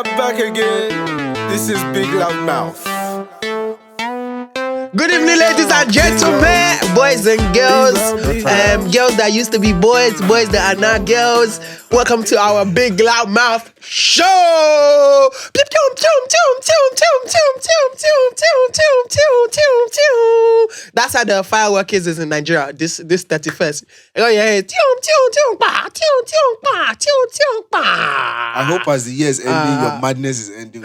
are back again. This is BigLoudMouth. Good evening, ladies and gentlemen, boys and girls, girls that used to be boys, boys that are now girls. Welcome to our BigLoudMouth show. That's how the firework is in Nigeria. This 31st. Oh yeah, I hope as the year is ending, your madness is ending.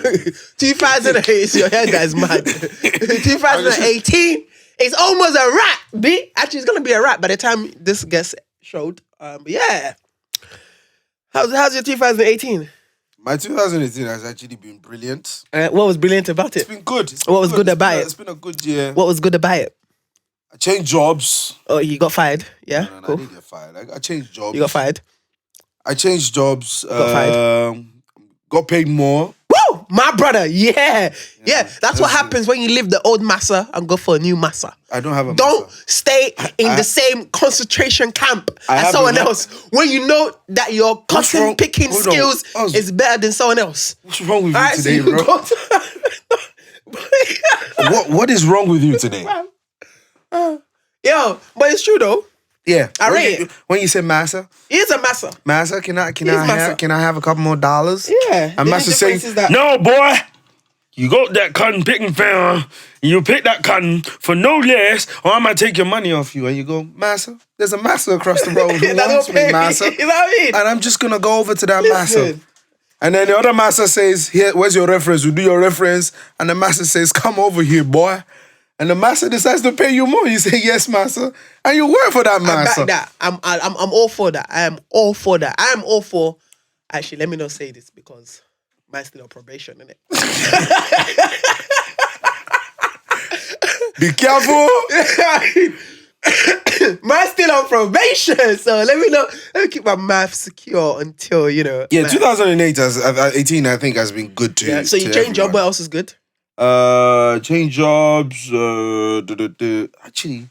2008, your hair guy's mad. 2018, it's almost a wrap, B. Actually, it's gonna be a wrap by the time this gets showed. But yeah. How's your 2018? My 2018 has actually been brilliant. What was brilliant about it? It's been good. What was good about it? It's been a good year. What was good about it? I changed jobs. Oh, you got fired? Yeah, No, cool. I didn't get fired. I changed jobs. You got fired? I changed jobs. Got fired? Got paid more. Woo! My brother, yeah. That's what happens when you leave the old massa and go for a new massa. I don't have a Don't massa. stay in the same concentration camp as someone else when you know that your cotton picking skills is better than someone else. What's wrong with you today, bro? What is wrong with you today? Yo, but it's true though. Yeah, I rate it. When you say massa, It's a massa. massa, can I have a couple more dollars? Yeah. And massa say, that No, boy. You got that cotton picking fair. You pick that cotton for no less, or I might take your money off you. and you go, massa, there's a massa across the road who That's wants what me, pay me. massa. You know what I mean? And I'm just gonna go over to that massa. Listen. And then the other massa says, here, where's your reference? We do your reference. And the massa says, come over here, boy. And the massa decides to pay you more. You say, yes, massa. And you work for that massa. I back that. I'm all for that. I am all for that. I am all for. Actually, let me not say this because mine's still on probation, innit? Be careful. Mine's still on probation, so let me keep my mouth secure until, you know. Yeah, 2018, I think, has been good to Yeah, so you change job, what else is good? Change jobs. Actually,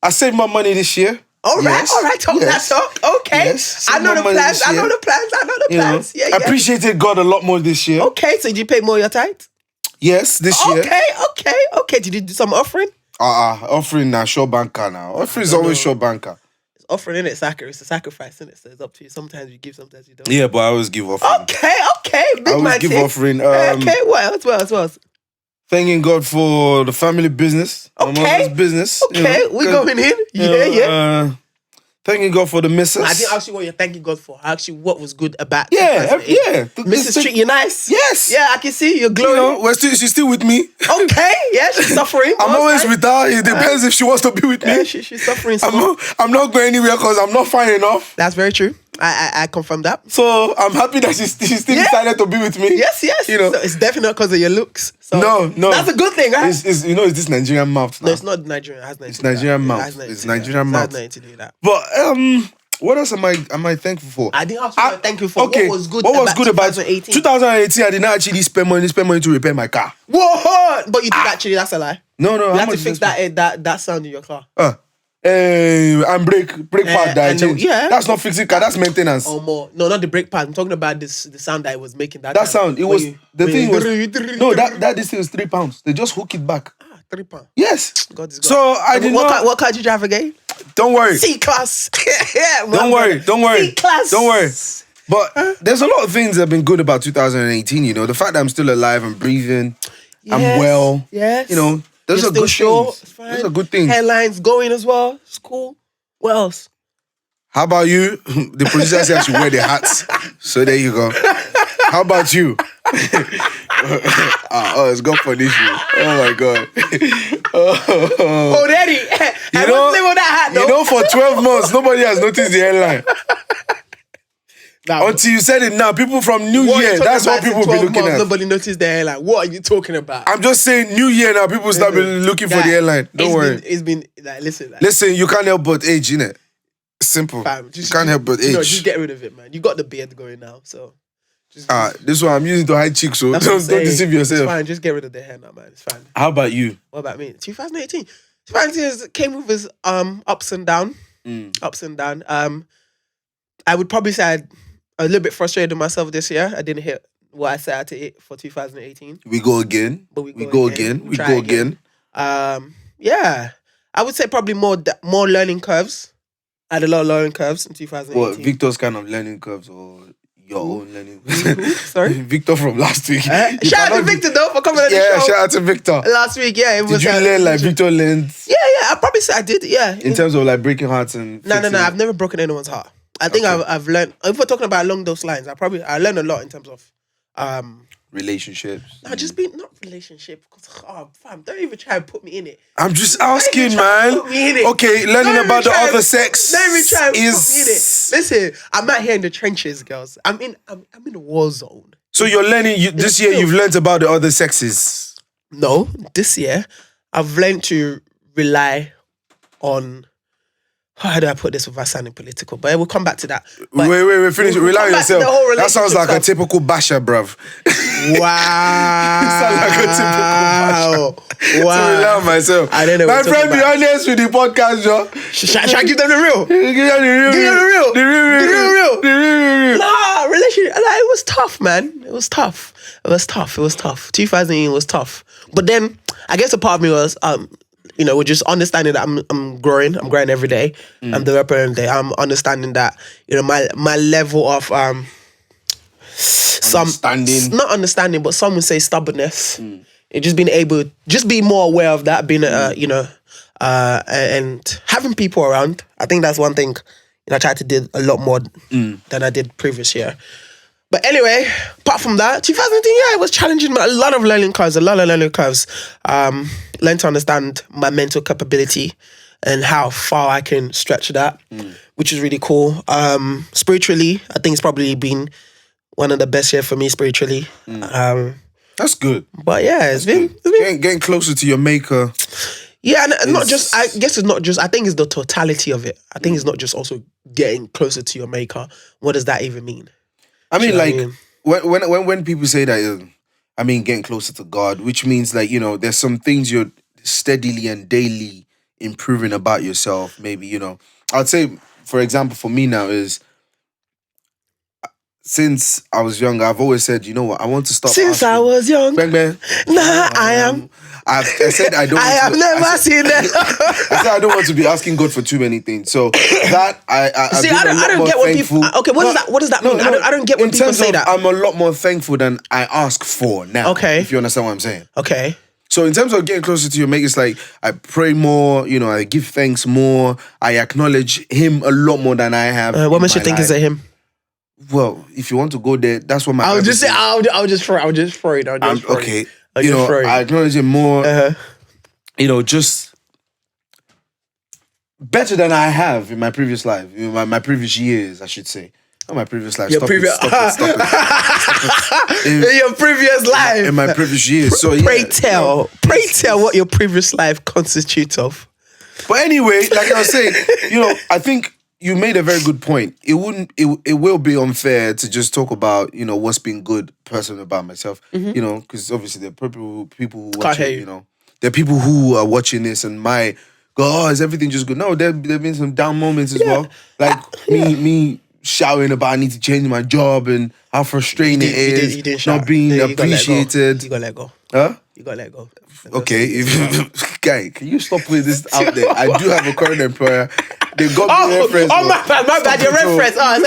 I saved my money this year. All right, Yes. talk that talk. Okay. Yes, I know some the money plans. this I know year. the plans. Yeah. I appreciated God a lot more this year. Okay, so did you pay more your tithe? Yes, this year. Okay. Did you do some offering? Offering now, short banker now. Offering is always short banker. It's offering, in it, it's a sacrifice, in it, so it's up to you. Sometimes you give, sometimes you don't. Yeah, but I always give offering. Okay. Big I always man give thing. offering. Okay, what else? Thanking God for the family business. My Okay. mother's business. Okay, we going in. Yeah. Thanking God for the missus. I didn't ask you what you're thanking God for. I asked you what was good about Yeah. 2008. The Mrs. treat you nice? Yes. Yeah, I can see you're You glowing. know, she's still with me. Okay, yeah, she's suffering. I'm always with her. It depends if she wants to be with me. Yeah, she's suffering. So I'm not going anywhere because I'm not fine enough. that's very true. I confirm that. So I'm happy that she still Yeah. decided to be with me. Yes. You know. So it's definitely not because of your looks. So No. That's a good thing, right? It's it's this Nigerian mouth now. No, it's not Nigerian. It has nothing It's to do with Nigerian that. mouth. It has nothing It's to do with Nigerian that. mouth. It has nothing to do with that. But what else am I thankful for? I didn't ask you what thank you for. Okay. What was good What was about good about 2018? 2018? I did not actually spend money to repair my car. Whoa! But you did actually, that's a lie. No. You how have to much fix did I spend? that sound in your car. And brake pad that I and the- changed. yeah. That's not fixing car. That's maintenance. Or more. No, not the brake pad. I'm talking about the sound that it was making. That That sound. It was the thing was no. That this thing was £3. They just hook it back. £3. Yes. God is God. So I did not. What car did you drive again? Don't worry. C class. Yeah. Don't worry. C class. Don't worry. But there's a lot of things that have been good about 2018. You know, the fact that I'm still alive and breathing, I'm well. Yes. You know, those You're are still good sure. things. It's fine. Those are good things. Hairline's going as well. It's cool. What else? How about you? The producer said I should wear the hats. So there you go. How about you? It's good for this year. Oh my God. Already. I wasn't live on that hat though. You know, for 12 months, nobody has noticed the hairline. Until you said it now, people from New Year, that's what people be looking at. Nobody noticed the hairline. What are you talking about? I'm just saying, New Year now, people start looking for the hairline. Don't worry. It's been like, listen. Like, Listen, you can't help but age, innit? Simple. fam, You can't help but age. just get rid of it, man. You got the beard going now, so. This one I'm using to hide cheeks, so That's what I'm don't saying. deceive yourself. It's fine. Just get rid of the hair now, man. It's fine. How about you? What about me? 2018. 2018 came with its ups and downs. Ups and downs. I would probably say a little bit frustrated with myself this year. I didn't hit what I set out to hit for 2018. We go again. But We go again. We Try go again. Yeah. I would say probably more learning curves. I had a lot of learning curves in 2018. What, Victor's kind of learning curves or your own learning? Sorry? Victor from last week. Shout out to Victor though for coming on the show. Yeah, shout out to Victor. Last week, yeah. It was, did you learn like Victor learned? Yeah. I probably say I did, yeah. In terms of like breaking hearts and No. I've never broken anyone's heart. I think I've learned, if we're talking about along those lines, I learned a lot in terms of relationships. No, just be not relationship. Because fam, don't even try and put me in it. I'm just asking, man. Okay, learning about the other sex. Don't even try and put me in it. Listen, I'm out here in the trenches, girls. I'm in the war zone. So you're learning. This year, you've learned about the other sexes. No, this year I've learned to rely on. How do I put this without sounding political? But we'll come back to that. But wait, finish. Rely on yourself. That sounds like stuff. a typical basher, bruv. Wow. Sounds like a typical basher. Wow. To rely on myself. I don't know. My friend, be honest with the podcast, Joe. Should I give them the real? Give them the real. Nah, relationship. Like, it was tough, man. It was tough. 2018 was tough. But then, I guess a part of me was, we're just understanding that I'm growing. I'm growing every day. I'm developing every day. I'm understanding that, my level of not understanding, but some would say stubbornness. It just being able, just be more aware of that, being and having people around. I think that's one thing. I tried to do a lot more than I did previous year. But anyway, apart from that, 2018, it was challenging. A lot of learning curves. Learn to understand my mental capability and how far I can stretch that, which is really cool. Spiritually, I think it's probably been one of the best years for me spiritually. That's good. But yeah, it's been getting closer to your maker. Yeah, and not just, I guess it's not just, I think it's the totality of it. I think it's not just also getting closer to your maker. What does that even mean? I mean, when people say that, getting closer to God, which means like, there's some things you're steadily and daily improving about yourself. Maybe, I'd say, for example, for me now is, since I was young, I've always said, you know what, I want to stop Since asking. I was young. Bang, bang. I am. I said I don't. I have never seen that. I said I don't want to be asking God for too many things. So that See, I don't get when people. Okay, what does that mean? No, I don't get when people say that. I'm a lot more thankful than I ask for now. Okay, if you understand what I'm saying. Okay. So in terms of getting closer to your mate, it's like I pray more. I give thanks more. I acknowledge Him a lot more than I have. What makes you think is it Him? Well, if you want to go there, that's what my. I'll just say. I'll just throw it. Okay. I acknowledge Him more. Just better than I have in my previous life, my previous years, I should say. Not my previous life. Stop it. In your previous life. In my previous years. So pray tell what your previous life constitutes of. But anyway, like I was saying, I think you made a very good point. It will be unfair to just talk about, what's been good personally about myself. Because obviously there are people who watch it, there are people who are watching this and might go, oh, is everything just good? No, there've been some down moments as well. Like me shouting about I need to change my job and how frustrating it is, you didn't not being appreciated. You got to let go. Huh? You got to let go. Okay, guy, can you stop putting this out there? I do have a current employer. They got me reference. Oh, my bad. Your reference. Sorry.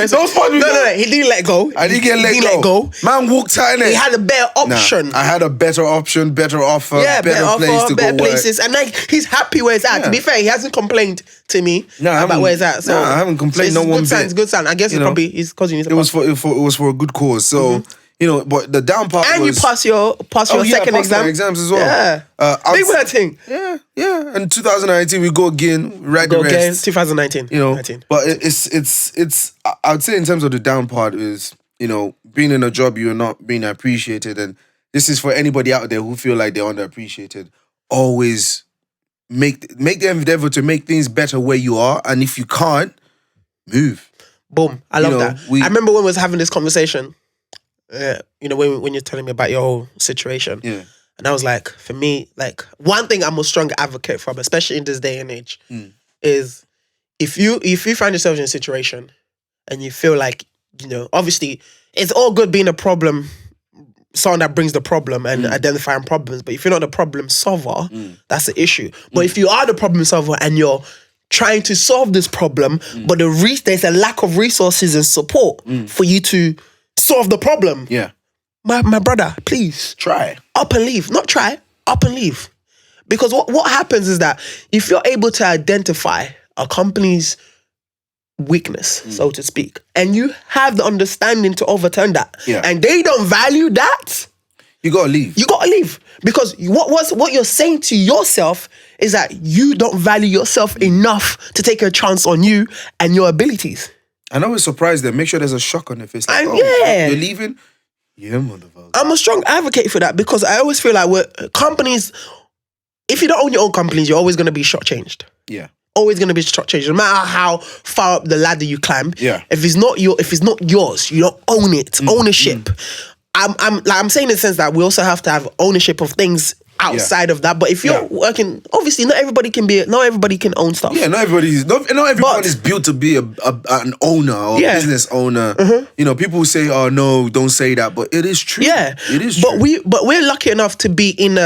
Don't fuck me. No. He didn't let go. I didn't get let go. Man walked out in it. He had a better option. Nah, I had a better option, better offer, better place to go places. work. And like he's happy where he's at. Yeah. To be fair, he hasn't complained to me about where he's at. So I haven't complained. No one bit. It's good sign. I guess it's because you need to. It was for a good cause. So. But the down part and was... you pass your second exam. Exams as well. Yeah. Big word thing. Yeah. And 2019, we go again, right the rest. 2019. But it's I would say in terms of the down part is, being in a job, you're not being appreciated. And this is for anybody out there who feel like they're underappreciated. Always make the endeavor to make things better where you are. And if you can't, move. Boom. I love that. I remember when we was having this conversation. When you're telling me about your whole situation, and I was like, for me, like one thing I'm a strong advocate for, especially in this day and age, is if you find yourself in a situation and you feel like, obviously it's all good being a problem, someone that brings the problem and identifying problems, but if you're not the problem solver, that's the issue. But if you are the problem solver and you're trying to solve this problem, but there's a lack of resources and support for you to solve the problem. Yeah. My brother, please. Try. Up and leave. Not try, up and leave. Because what happens is that if you're able to identify a company's weakness, so to speak, and you have the understanding to overturn that, and they don't value that, you gotta leave. You gotta leave. Because what you're saying to yourself is that you don't value yourself enough to take a chance on you and your abilities. I always surprised them. Make sure there's a shock on their face. Like, yeah. You're leaving? Yeah, motherfucker. I'm a strong advocate for that because I always feel like companies, if you don't own your own companies, you're always going to be shortchanged. Yeah. Always going to be shortchanged. No matter how far up the ladder you climb. Yeah. If it's not yours, you don't own it. Ownership. I'm saying in the sense that we also have to have ownership of things outside of that. But if you're working, obviously not everybody can own stuff. Yeah, not everyone is built to be an owner or a business owner. People say, "Oh no, don't say that," but it is true. Yeah, it is true. But we're lucky enough to be in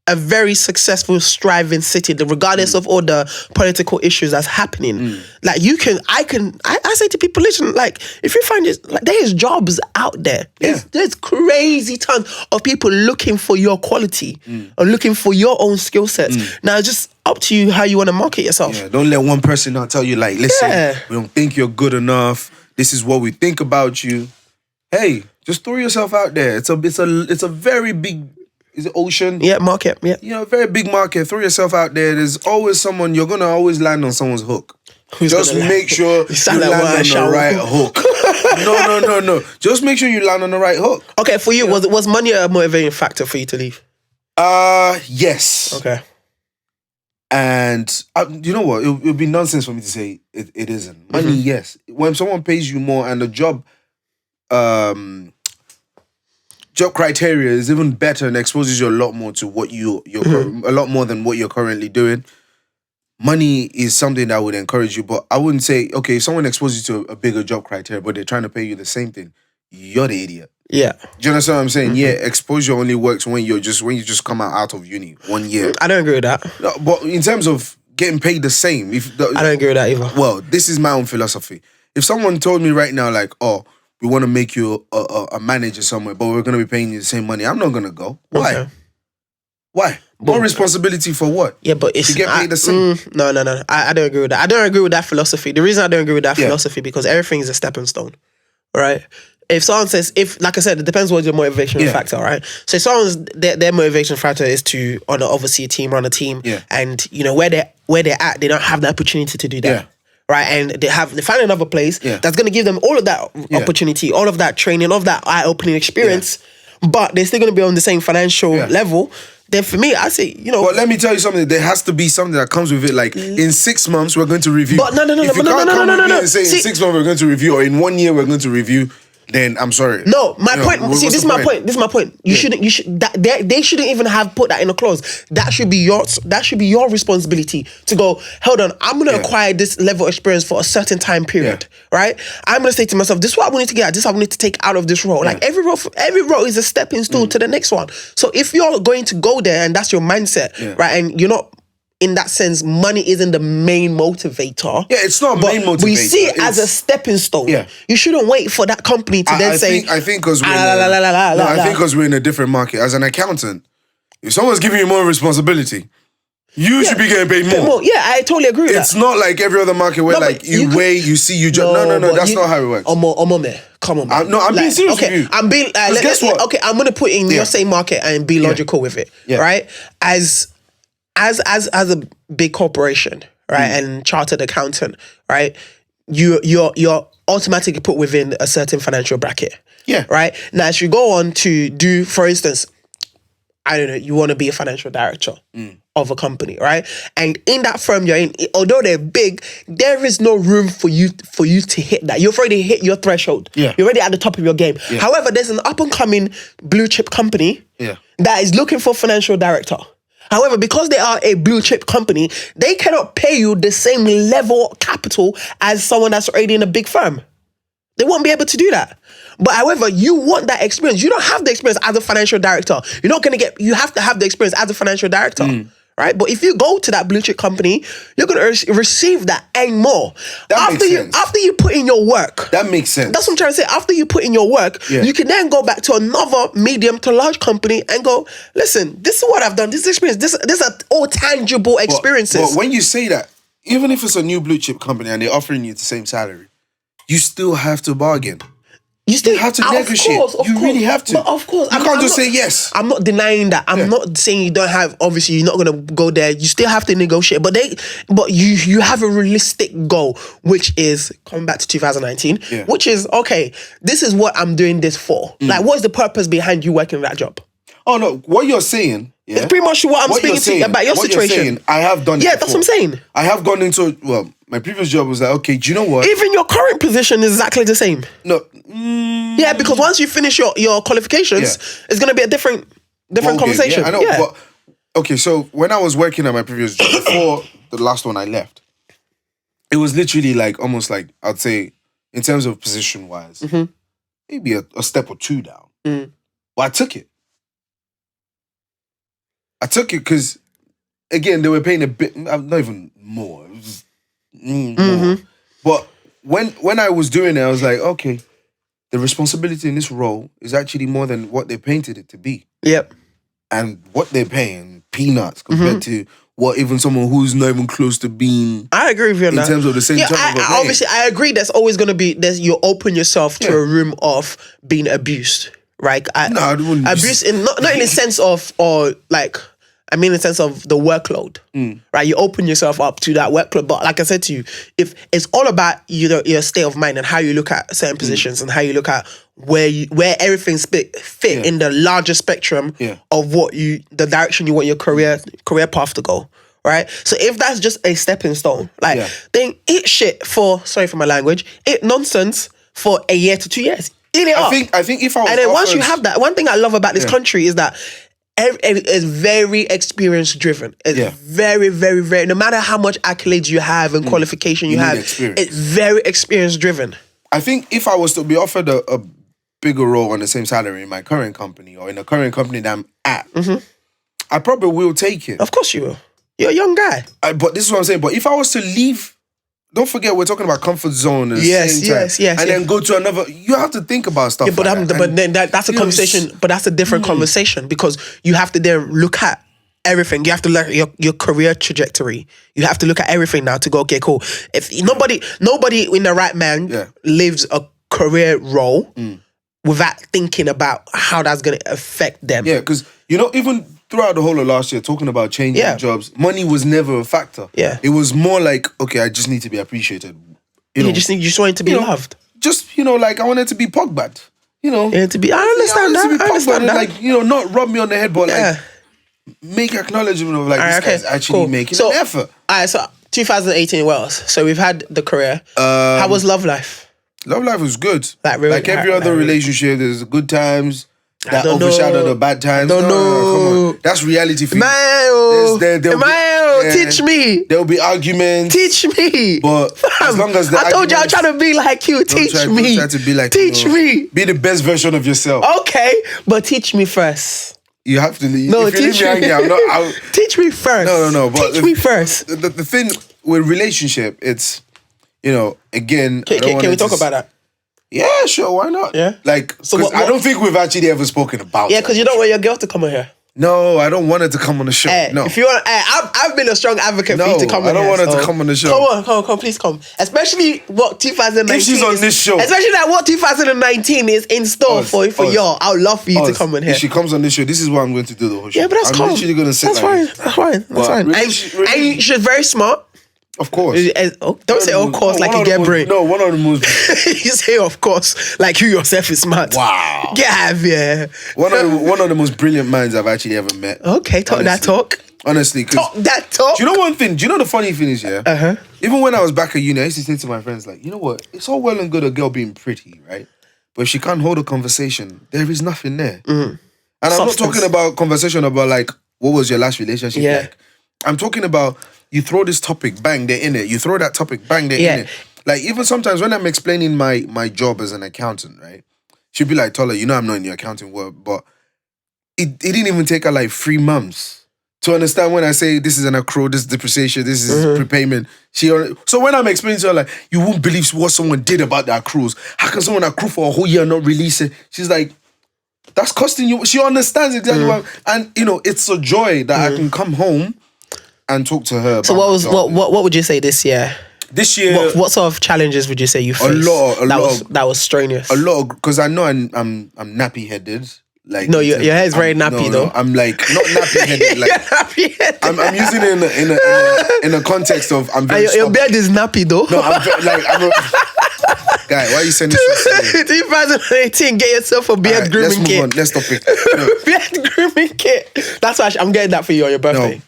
a very successful, striving city, regardless of all the political issues that's happening. Like I say to people, listen, like if you find it, like there's jobs out there. There's crazy tons of people looking for your quality or looking for your own skill sets. Now it's just up to you how you want to market yourself. Yeah, don't let one person now tell you like, listen, we don't think you're good enough. This is what we think about you. Hey, just throw yourself out there. It's a very big. Is it ocean? Yeah, market. Yeah. Very big market. Throw yourself out there. There's always someone, you're going to always land on someone's hook. Just make sure you land on the right hook. No. Just make sure you land on the right hook. Okay, for you, was money a motivating factor for you to leave? Yes. Okay. And you know what? It would be nonsense for me to say it isn't. Money, yes. When someone pays you more and the job criteria is even better and exposes you a lot more to what a lot more than what you're currently doing. Money is something that would encourage you, but I wouldn't say, okay, if someone exposes you to a bigger job criteria, but they're trying to pay you the same thing, you're the idiot. Yeah. Do you understand what I'm saying? Yeah, exposure only works when you just come out of uni 1 year. I don't agree with that. No, but in terms of getting paid the same, I don't agree with that either. Well, this is my own philosophy. If someone told me right now, like, oh, we want to make you a manager somewhere, but we're going to be paying you the same money, I'm not going to go. Why? Okay. Why? More responsibility for what? Yeah, but it's... to get paid the same. No. I don't agree with that. I don't agree with that philosophy. The reason I don't agree with that philosophy, because everything is a stepping stone, right? If someone says, like I said, it depends what your motivation factor, right? So if someone's, their motivation factor is to oversee a team, run a team, and where they're at, they don't have the opportunity to do that. Yeah. Right, and they find another place that's going to give them all of that opportunity, all of that training, all of that eye-opening experience, but they're still going to be on the same financial level. Then for me, I say, But let me tell you something. There has to be something that comes with it. Like in 6 months, we're going to review. But no. If you can't come with me and say in 6 months we're going to review, or in 1 year we're going to review, then I'm sorry. No, my point. See, this is my point. This is my point. You should. They shouldn't even have put that in a clause. That should be your responsibility to go. Hold on, I'm gonna acquire this level of experience for a certain time period, right? I'm gonna say to myself, this is what I need to get. This is what I need to take out of this role. Like every role is a stepping stone to the next one. So if you're going to go there and that's your mindset, right, and you're not. In that sense, money isn't the main motivator. Yeah, it's not main motivator. We see it as a stepping stone. Yeah. You shouldn't wait for that company to then say... I think because we're in a different market. As an accountant, if someone's giving you more responsibility, you should be getting paid more. Yeah, I totally agree with that. It's not like every other market where you see, you just... No, that's not how it works. Come on, man. I'm being serious with you. I'm being... guess what? Okay, I'm going to put in your same market and be logical with it, right? As a big corporation, right, and chartered accountant, right, you're automatically put within a certain financial bracket. Yeah. Right? Now, as you go on to do, for instance, I don't know, you want to be a financial director of a company, right? And in that firm you're in, although they're big, there is no room for you to hit that. You've already hit your threshold. Yeah. You're already at the top of your game. Yeah. However, there's an up-and-coming blue chip company that is looking for financial director. However, because they are a blue chip company, they cannot pay you the same level capital as someone that's already in a big firm. They won't be able to do that. But however, you want that experience. You don't have the experience as a financial director. You're not going to get, you have to have the experience as a financial director. Right? But if you go to that blue chip company, you're going to receive that and more. After you put in your work. That makes sense. That's what I'm trying to say. After you put in your work, you can then go back to another medium to large company and go, listen, this is what I've done. This experience, this are all tangible experiences. But when you say that, even if it's a new blue chip company and they're offering you the same salary, you still have to bargain. You still have to negotiate. Of course, really have to. But of course. You can't just say yes. I'm not denying that. I'm not saying you don't have, obviously you're not gonna go there. You still have to negotiate. But you have a realistic goal, which is coming back to 2019, which is, okay, this is what I'm doing this for. Like, what's the purpose behind you working that job? Oh no, what you're saying, it's pretty much what I'm speaking to you about your situation. I have done it before. That's what I'm saying. I have gone into, my previous job was like, okay, do you know what? Even your current position is exactly the same. No. Yeah, because once you finish your qualifications, it's going to be a different conversation. Yeah, I know. But, okay, so when I was working at my previous job, before the last one I left, it was literally like, almost like, I'd say, in terms of position-wise, maybe a step or two down. But I took it. I took it because, again, they were paying a bit, not even more. It was just, more. But when I was doing it, I was like, okay, the responsibility in this role is actually more than what they painted it to be. Yep. And what they're paying, peanuts, compared to what even someone who's not even close to being. I agree with you on that. In terms of the same time. Obviously, I agree. There's always going to be, you open yourself to a room of being abused, right? I wouldn't. Abuse, not in the sense of, or like, I mean in the sense of the workload, right? You open yourself up to that workload. But like I said to you, if it's all about your state of mind and how you look at certain positions and how you look at where everything fit in the larger spectrum of what the direction you want your career path to go, right? So if that's just a stepping stone, then eat shit sorry for my language, eat nonsense for a year to 2 years. Eat it up. I think if I was and then once you have that, one thing I love about this country is that it's very experience driven. It's very, very, very, no matter how much accolades you have and qualification you have, it's very experience driven. I think if I was to be offered a bigger role on the same salary in my current company or in the current company that I'm at, I probably will take it. Of course you will. You're a young guy. But this is what I'm saying. But if I was to leave, don't forget we're talking about comfort zone at the same time. Yes, and then go to another, you have to think about stuff but like that. But then that's a conversation, but that's a different conversation because you have to then look at everything. You have to look at your career trajectory. You have to look at everything now to go, okay, cool. If nobody in the right man lives a career role without thinking about how that's going to affect them. Yeah, because, even throughout the whole of last year, talking about changing jobs, money was never a factor. Yeah. It was more like, okay, I just need to be appreciated. You just want it to be loved. Just, like I wanted to be Pogba. To be, I understand that. Like, not rub me on the head, but like, make acknowledgement of like, this guy's actually making an effort. All right, so 2018 Wales. So we've had the career. How was love life? Love life was good. Like every other relationship, there's good times that overshadow the bad times. Don't know. Come on. That's reality for you. Teach me. There'll be arguments. Teach me. But as long as I told you I'm trying to be like you. Teach me. Don't try to be like Teach me. Be the best version of yourself. Okay, but teach me first. You have to leave. No, if you teach leave me hanging, teach me first. No. But teach me first. The thing with relationship, it's, again. Can we talk about that? Yeah, sure. Why not? Yeah. Like, so I don't think we've actually ever spoken about it. Yeah, because you don't want your girl to come on here. No, I don't want her to come on the show. No. If you want, I've been a strong advocate for you to come on here. I don't want her to come on the show. Come on, please come. Especially what 2019 if she's on this show. Especially that what 2019 is in store for y'all. I would love for you to come on here. If she comes on this show, this is what I'm going to do the whole show. Yeah, but that's cool. I'm literally going to sit That's fine. And she's very smart. Of course. Don't say of course like you get brain. No, one of the most. You say of course like you yourself is smart. Wow. Get out of here. One of the most brilliant minds I've actually ever met. Okay, talk that talk. Honestly. Talk that talk. Do you know one thing? Do you know the funny thing is, even when I was back at uni, I used to say to my friends, like, you know what? It's all well and good a girl being pretty, right? But if she can't hold a conversation, there is nothing there. And I'm not talking about conversation about like what was your last relationship like? I'm talking about you throw this topic, bang, they're in it. You throw that topic, bang, they're in it. Like even sometimes when I'm explaining my job as an accountant, right? She'd be like, Tola, I'm not in the accounting world, but it didn't even take her like 3 months to understand when I say this is an accrual, this is depreciation, this is prepayment. So when I'm explaining to her, like, you won't believe what someone did about the accruals. How can someone accrue for a whole year and not release it? She's like, that's costing you. She understands exactly what, and it's a joy that I can come home and talk to her. So what would you say this year? This year, what sort of challenges would you say you faced? That was strenuous. A lot, because I know I'm nappy headed. Like no, your hair is very nappy though. I'm like not nappy headed. Like I'm using it in a context of I'm very. Your beard is nappy though. No, I'm a guy. Why are you sending this? 2018, get yourself a beard grooming kit. Let's stop it. Beard grooming kit. That's why I'm getting that for you on your birthday.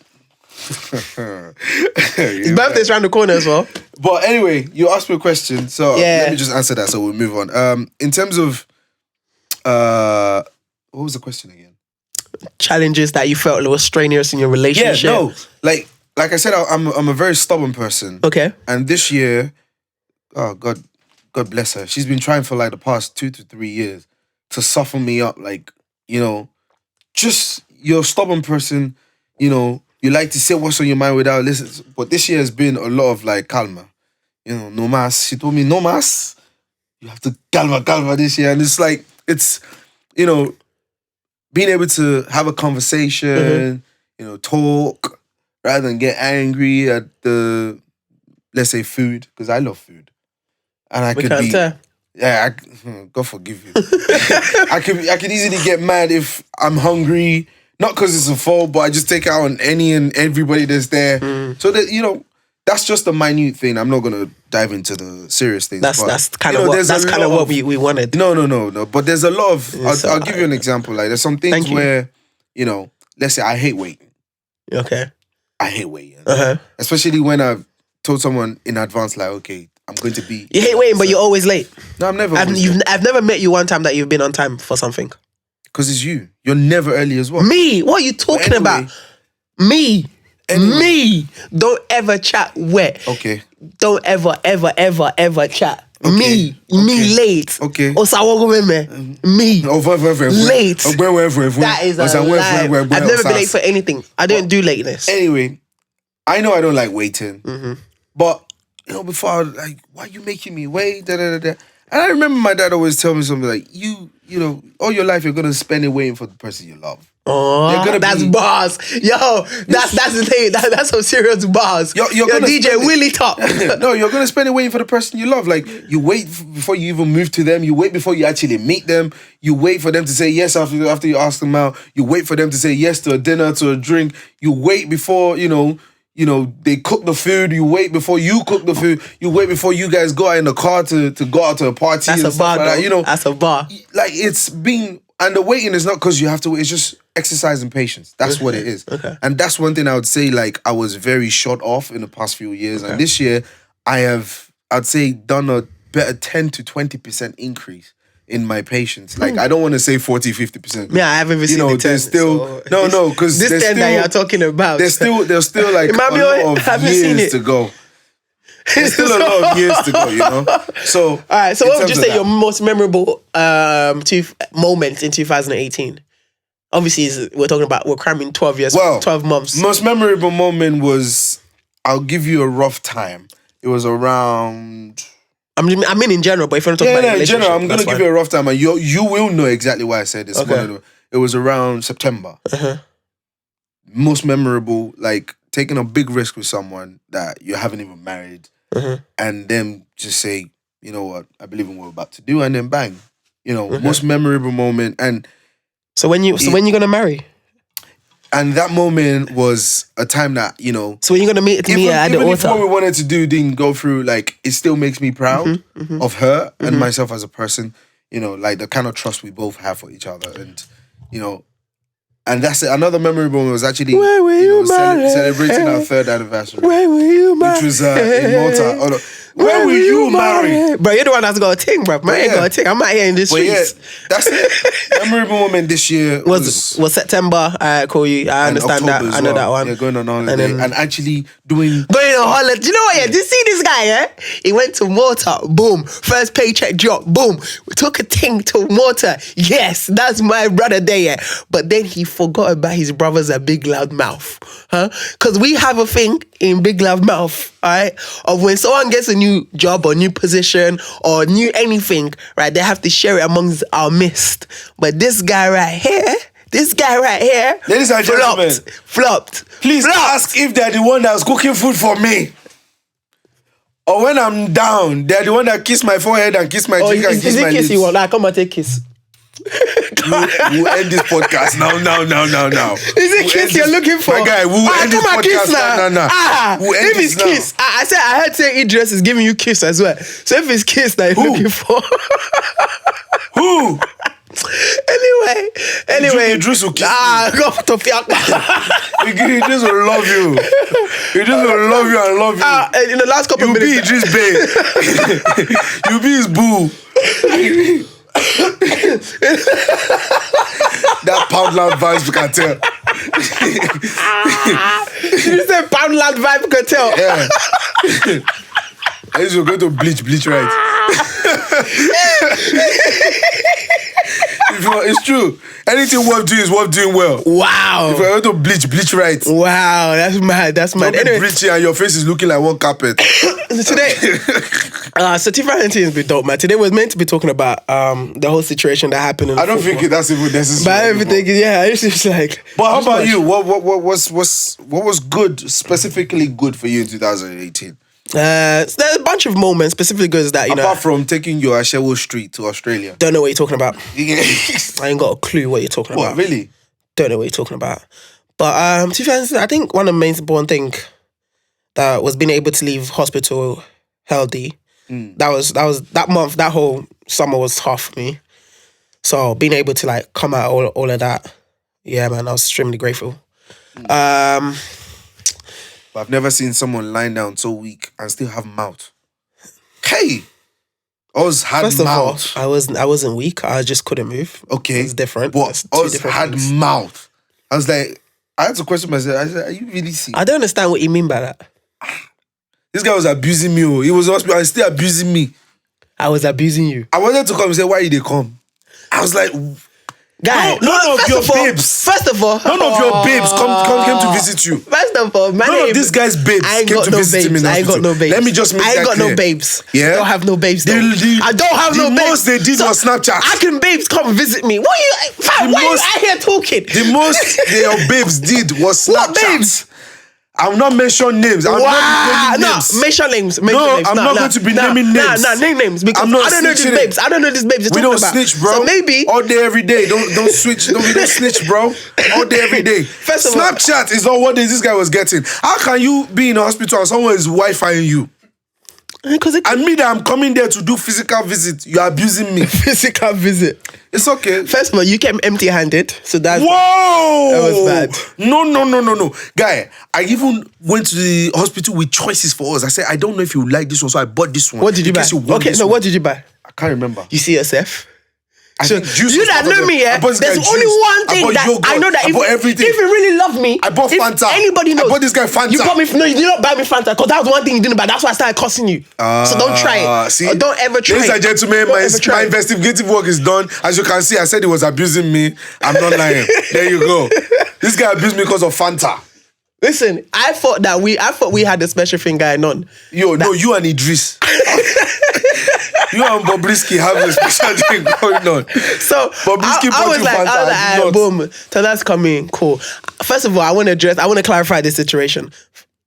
His birthday's around the corner as well. But anyway, you asked me a question, so let me just answer that. So we'll move on. In terms of what was the question again? Challenges that you felt were strenuous in your relationship. Yeah, no. Like I said, I'm a very stubborn person. Okay. And this year, oh God bless her. She's been trying for like the past 2 to 3 years to soften me up. Like, just you're a stubborn person. You like to say what's on your mind without listening. But this year has been a lot of like calma. No mas. She told me no mas. You have to calma this year. And it's like, being able to have a conversation, talk, rather than get angry at the, let's say, food, because I love food. And I could be, God forgive you. I could easily get mad if I'm hungry, not because it's a fault, but I just take it out on any and everybody that's there. So that, that's just a minute thing. I'm not gonna dive into the serious things. That's kind of what we wanted. No. But there's a lot of. I'll give you an example. Like there's some things where, let's say I hate waiting. Okay. I hate waiting. Especially when I've told someone in advance, like, okay, I'm going to be. You hate waiting, but you're always late. No, I'm never. I've never met you one time that you've been on time for something. Because it's you. You're never early as well. Me? What are you talking about? Me. Anyway. Me. Don't ever chat wet. Okay. Don't ever chat. Okay. Me late. Okay. Me. Late. That is a lie. I've never been late for anything. I don't do lateness. Anyway, I know I don't like waiting. But, before I was like, why are you making me wait? And I remember my dad always tell me something like, all your life you're going to spend it waiting for the person you love. Oh, that's bars. Yo, that's the thing. That's some serious bars. You're DJ Willie Top. No, you're going to spend it waiting for the person you love. Like, you wait before you even move to them. You wait before you actually meet them. You wait for them to say yes after you ask them out. You wait for them to say yes to a dinner, to a drink. You wait before, they cook the food. You wait before you cook the food. You wait before you guys go out in the car to go out to a party. That's a bar, like that. That's a bar. Like, it's been... And the waiting is not because you have to wait. It's just exercising patience. That's what it is. Okay. And that's one thing I would say, like, I was very short off in the past few years. Okay. And this year, I'd say, done a better 10 to 20% increase in my patience. Like, I don't want to say 40, 50%. Yeah, I haven't even seen the 10. There's still... So no, because this 10 that you're talking about. There's still like a lot of years to go. There's still a lot of years to go, So, all right. So, what would you say your most memorable moment in 2018? Obviously, we're cramming 12 years, 12 months. Most memorable moment was, I'll give you a rough time. It was around. I mean, in general, but if you want to talk about in general, I'm gonna give you a rough time, and you will know exactly why I said this. Okay. It was around September. Most memorable, like taking a big risk with someone that you haven't even married. And then just say, you know what, I believe in what we're about to do, and then bang, most memorable moment. And so when you gonna marry? And that moment was a time that So when you gonna meet me at the altar? Even if what we wanted to do didn't go through, like it still makes me proud of her and myself as a person. Like the kind of trust we both have for each other, and And that's it. Another memorable moment was actually celebrating our 3rd anniversary. Where were you, which was in Malta. When will you marry? Bro, you're the one that's got a ting, bro. Man, ain't got a ting. I'm out here in the But yeah, streets. that's it. Memorable moment this year Was September? I call you. I and understand that. October as I know well. that one. Yeah, going on holiday and actually doing. Going on holiday. Do you know what? Yeah, did you see this guy? Yeah, he went to Malta. Boom. First paycheck drop. Boom. We took a ting to Malta. Yes, that's my brother there. Yeah, but then he forgot about his brothers at BigLoudMouth, huh? Because we have a thing in BigLoudMouth, right? Of when someone gets a new job or new position or new anything, right? They have to share it amongst our midst. But this guy right here. Ladies and gentlemen, flopped. Please ask if they're the one that's cooking food for me. Or when I'm down, they're the one that kiss my forehead and kiss my cheek and kiss my lips. You want? Nah, come and take kiss. We'll end this podcast now. Is it kiss you're looking for? My guy, we'll end this podcast now. We'll end if it's this kiss, I heard say Idris is giving you kiss as well. So if it's kiss that you're looking for. Who? Anyway. Idris will kiss go to Fiaka. Idris will love you. Idris will love you and love you. In the last couple of minutes. You be Idris babe. You be his boo. That Poundland vibes, we can tell. You said Poundland vibe, we can tell. Yeah. I used to go to bleach right. It's true. Anything worth doing is worth doing well. Wow. If I go to bleach right. Wow, that's mad. Don't Anyway, be bleaching and your face is looking like one carpet. Today, so T-Valentine has been dope, man. Today was meant to be talking about the whole situation that happened in I don't football. think that's even necessary. But everything, yeah, it's just like. But how about you? What was good, specifically good for you in 2018? There's a bunch of moments, specifically good as that, you know. Apart from taking your Ashewo Street to Australia. Don't know what you're talking about. I ain't got a clue what you're talking about. What, really? Don't know what you're talking about. But to be honest, I think one of the main important thing that was being able to leave hospital healthy. That was that month, that whole summer was tough for me. So being able to like come out all of that, yeah, man, I was extremely grateful. But I've never seen someone lying down so weak and still have mouth. Hey, Oz had First of all, mouth. I wasn't weak. I just couldn't move. Okay, it's different. But It's two Oz different had things. mouth. I was like, I had to question myself. I said, "Are you really sick?" I don't understand what you mean by that. This guy was abusing me. Oh. He was hospital and still abusing me. I was abusing you. I wanted to come and say, "Why did they come?" I was like, Guy, none of your babes. First of all, none of your babes came to visit you. First of all, my None name, of these guys' babes I ain't came got to no visit him babes. in I ain't got hospital. no babes. Let me just make I ain't that got clear. no babes. Yeah? I don't have no babes. Though. I don't have no babes. The most they did was Snapchat. How can babes come visit me? What are you? Fam, why are you out here talking? The most your babes did was Snapchat. What babes? I will not mention names. I will not be naming No, names. mention names. No, I'm not going to be naming names. Name names because I'm not I don't know these snitching babes. I don't know these babes. We You're don't talking about. snitch, bro. So maybe all day, every day. Don't switch. Don't snitch, bro. All day, every day. First of all- Snapchat is not what this guy was getting. How can you be in a hospital and someone is Wi-Fiing you? because it And me that I'm coming there to do physical visit, you're abusing me. physical visit. It's okay. First of all, you came empty-handed, so that's Whoa! That was bad. No. Guy, I even went to the hospital with choices for us. I said, I don't know if you like this one, so I bought this one. What did you In buy? case want Okay, this no, one. what did you buy? I can't remember. You see yourself. I So think juice you was that part of know it. me, I bought this there's guy only juice. one thing bought that yogurt. I know that I bought everything. if you really love me, I bought if Fanta. Anybody knows. I bought this guy Fanta. You bought me. No, you did not buy me Fanta because that was one thing you didn't buy. That's why I started cussing you. So don't try it. See, Or don't ever try Ladies it. and gentlemen, Don't ever try my it. investigative work is done. As you can see, I said he was abusing me. I'm not lying. There you go. This guy abused me because of Fanta. Listen, I thought we had a special thing going on. No, you and Idris. You and Bobrisky have a special thing going on. So Bobrisky I bought was you like, Fanta, I did not. boom. So that's coming. Cool. First of all, I want to clarify this situation.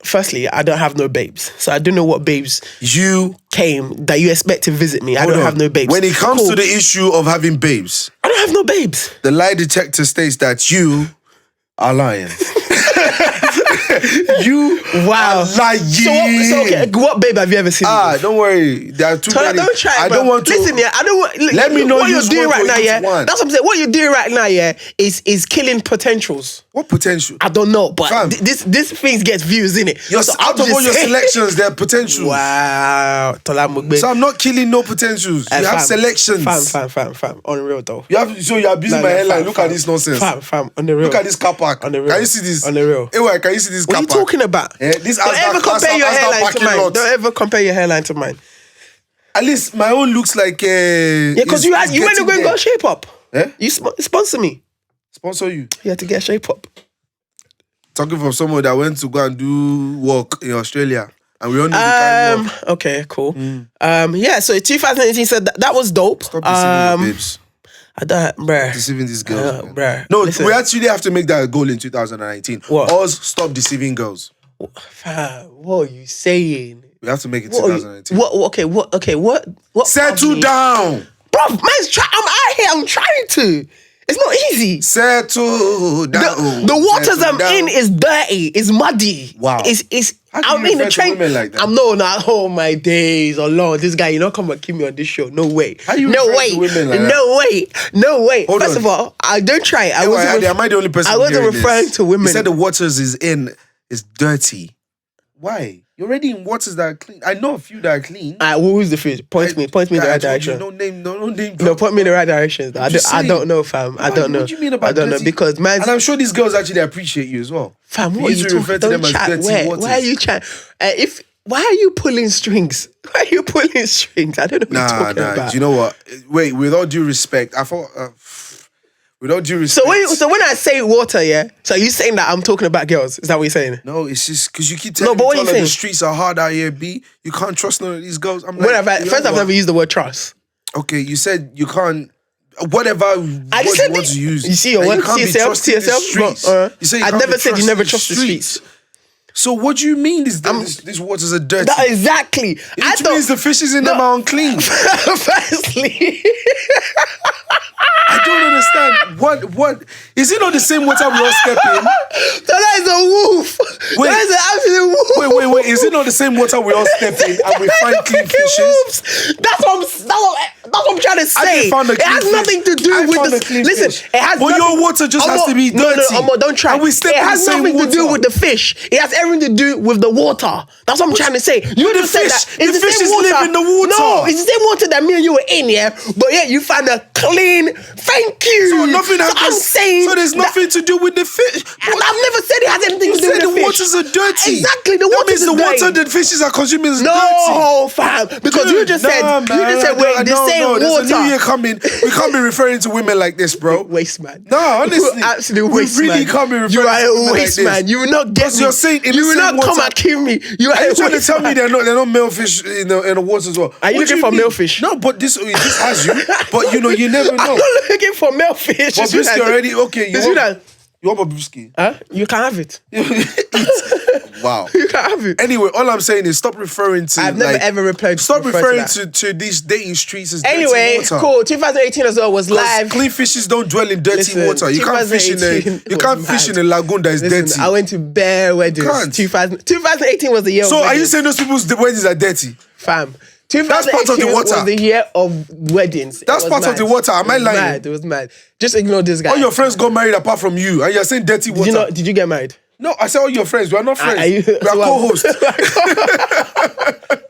Firstly, I don't have no babes. So I don't know what babes You came that you expect to visit me. I don't have no babes. When it comes Cool. to the issue of having babes, I don't have no babes. the lie detector states that you are lying. You Wow. are lying. So okay, what babe have you ever seen? Don't worry. There are too So many. don't try. I bro. don't want to. Listen, yeah. I don't want. Let me know what you're use doing one right or now. use Yeah, one. that's what I'm saying. What you're doing right now, yeah, is killing potentials. What potential? I don't know, but Fam. this thing gets views in it. So out of all your selections, there are potentials. Wow, Tola Mugbe. So I'm not killing no potentials. You have selections. Fam. Unreal though. You have, so you are abusing my hairline. Look at this nonsense. Fam. On the real. Look at this car park. On the real. Can you see this? On the real. Hey, can you see this car What are you park? talking about? This Don't ever compare your hairline to mine. lot. Don't ever compare your hairline to mine. At least my own looks like. Yeah, because you went to go and got shape up. Eh? You sponsor me. Sponsor you. You had to get shape up. Talking from someone that went to go and do work in Australia. And we all know the kind of work. Okay, cool. Yeah, so 2018 said that was dope. Stop deceiving your babes. I don't, bruh. Deceiving these girls. man. Bruh. No, listen. we actually have to make that a goal in 2019. What? Us stop deceiving girls. Fam, what are you saying? We have to make it What are you- 2019. What? Settle down. Bro, man's I'm out here. I'm trying to. It's not easy. Settle down. The waters Settle I'm down. in is dirty. It's muddy. Wow. It's. How can I'm you in the refer to train. women like that? I'm not. Oh my days, oh Lord, this guy, you know, come and keep me on this show. No way. How you no refer way. to women like No way. Hold First on. of all, I don't try. Am I the only person? I wasn't hearing referring this? to women. You said the waters is dirty. Why? You're already in waters that are clean. I know a few that are clean. Who's the fish? Point me in the right direction. No name. No name. No, point me in the right direction. I just don't know, fam. I don't know. What do you mean about I don't know dirty? because man. And I'm sure these girls actually appreciate you as well. Fam, You what are need you to talking? refer to Don't them as chat. dirty waters. Why are you chat? Why are you pulling strings? Why are you pulling strings? I don't know what you're talking about. Do you know what? Wait, with all due respect, I thought. With all due respect. So when I say water, yeah. So are you saying that I'm talking about girls? Is that what you're saying? No, it's just because you keep telling but me what are all you of the saying? streets are hard out here, B. You can't trust none of these girls. I'm like, I've never used the word trust. Okay, you said you can't. Whatever I word just you said want to use. You see your and word. you can't See be yourself. trusting the streets. You say you I can't never be said you never trusting trust the streets. So what do you mean? These waters are dirty? Exactly. It means the fishes in them are unclean. Firstly. I don't understand. What is it not the same water we all step in? That is a wolf. Wait. That is an absolute wolf. Wait. Is it not the same water we all step in and we find clean fishes? That's what I'm trying to say. It has nothing to do with the listen. It has. But your water just has to be dirty. No, don't try. And we step it in the has same nothing to do water. with the fish. It has everything to do with the water. That's what I'm trying to say. You the just said fish- that. It's the the same fishes water. live in the water. No, it's the same water that me and you were in, yeah. But yeah, you found a clean. Thank you. So nothing has. I'm saying. So there's nothing to do with the fish. And I've never said it has anything to do with the the fish. waters are dirty. Exactly, the That waters means the are water dirty. the fishes are consuming is dirty. No, fam. Because you just said we're the same water. There's a new year coming. We can't be referring to women like this, bro. Waste man. No, honestly, Absolute we waste really man. can't be referring You are to women a like waste this. man. You will not get Because me. you're saying in you the will same not come water- and kill me. You are Are you a trying to waste tell me man. they're not male fish in the water as well? Are you What do looking for mean? male fish? No, but this has you. But you never know. I'm not looking for male fish. Bobrisky already okay. You want Bobrisky? Huh? You can have it. Wow. You can have it. Anyway, all I'm saying is stop referring to. I've never ever replied. Stop referring to to these dating streets as Anyway, dirty water. cool. 2018 as well was 'Cause live. clean fishes don't dwell in dirty Listen, water. You can't fish in a 2018 you can't was fish mad. in a lagoon that is Listen, dirty. I went to bare weddings. can't. 2018 was the year. So of are you weddings. saying those people's weddings are dirty? Fam. That's part of the 2018 water. was the year of weddings. That's It was part of mad. the water. Am I It was lying? Mad. It was mad. Just ignore this guy. All your friends got married apart from you, and you're saying dirty water. Did you get married? No, I said all your friends. We are not friends. Are you- we are so co-hosts.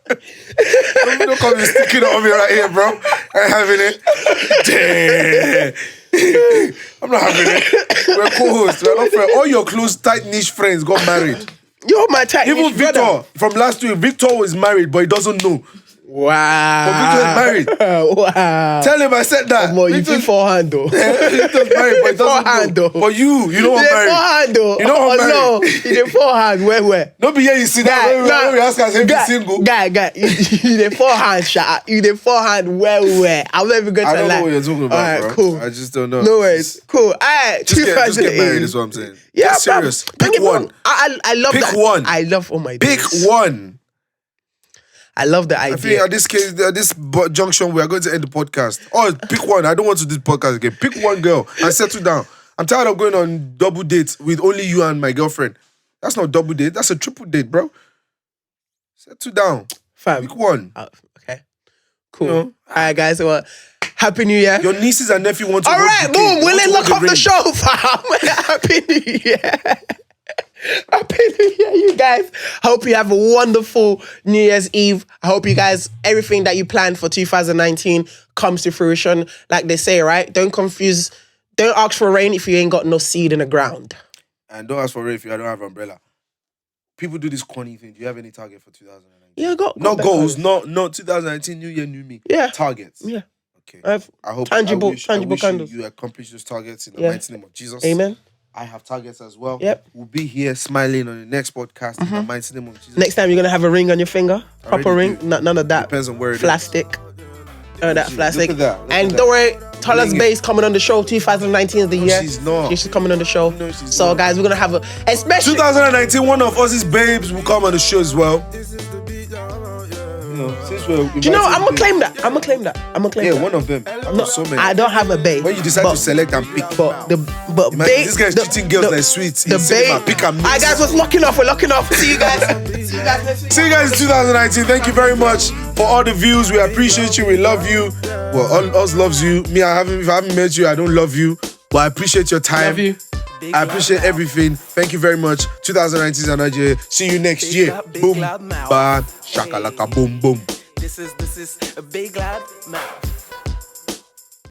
Don't come and stick it on me right here, bro. I ain't having it. Damn. I'm not having it. We're co-hosts. We're not friends. All your close, tight, niche friends got married. You're my type. Even Victor brother. from last week. Victor was married, but he doesn't know. Wow. But Victor is married. Wow. Tell him I said that. More, you feel forehand though. Victor's married, but he Forehand, doesn't know. though. But you know I'm You married. forehand though. You know I'm married. No, you did forehand. Where? Don't be here, you see that. When we ask us if he's single. Guy. You did forehand, shot. You did forehand. Where? I'm never going to I don't lie. know what you're talking about, Alright, bro. cool. I just don't know. No worries. Cool. Alright, Just get married, 2018. is what I'm saying. Yeah, Get serious. Don't Pick get me one. wrong. I love Pick that. one. I love all my Pick days. one. I love the I think idea. at this case, at this junction, we are going to end the podcast. Oh, pick one. I don't want to do the podcast again. Pick one girl and settle down. I'm tired of going on double dates with only you and my girlfriend. That's not double date. That's a triple date, bro. Settle down. Fam. Week 1. Okay. Cool. You know? All right, guys. Well, Happy New Year. Your nieces and nephew want to. All right, boom. We'll lock off the ring. show, fam. Happy New Year. Happy New Year, you guys. Hope you have a wonderful New Year's Eve. I hope you guys, everything that you planned for 2019 comes to fruition. Like they say, right? Don't ask for rain if you ain't got no seed in the ground. And don't ask for rain if you don't have an umbrella. People do this corny thing. Do you have any target for 2019? Yeah, got not goals, not 2019, new year, new me. Yeah. Targets. Yeah. Okay. I hope tangible candles. You accomplish those targets in the mighty name of Jesus. Amen. I have targets as well. Yep. We'll be here smiling on the next podcast in the mighty name of Jesus. Next time you're gonna have a ring on your finger, proper ring, do. none of that. Depends on where it is. Plastic. None of that plastic. Look at that. And don't worry, Tola's Bay's coming on the show. 2019 is the year. She's not. She's coming on the show. No, she's so not. guys, we're gonna have especially 2019, one of us babes will come on the show as well. Since we're do you know? I'm gonna claim that. Yeah, one of them. Not so many. I don't have a bae. When you decide to select and pick, But imagine bae, this guy's treating girls like sweets. The bae. Pick and mix. Alright, guys, we're locking off. We're locking off. See you guys. See you guys in 2019. Thank you very much for all the views. We appreciate you. We love you. Well, all us loves you. Me, if I haven't met you, I don't love you. But I appreciate your time. Love you. I appreciate everything. Thank you very much. 2019 is another year. See you next year. Boom. Bye. Shakalaka boom boom. This is a big loud mouth.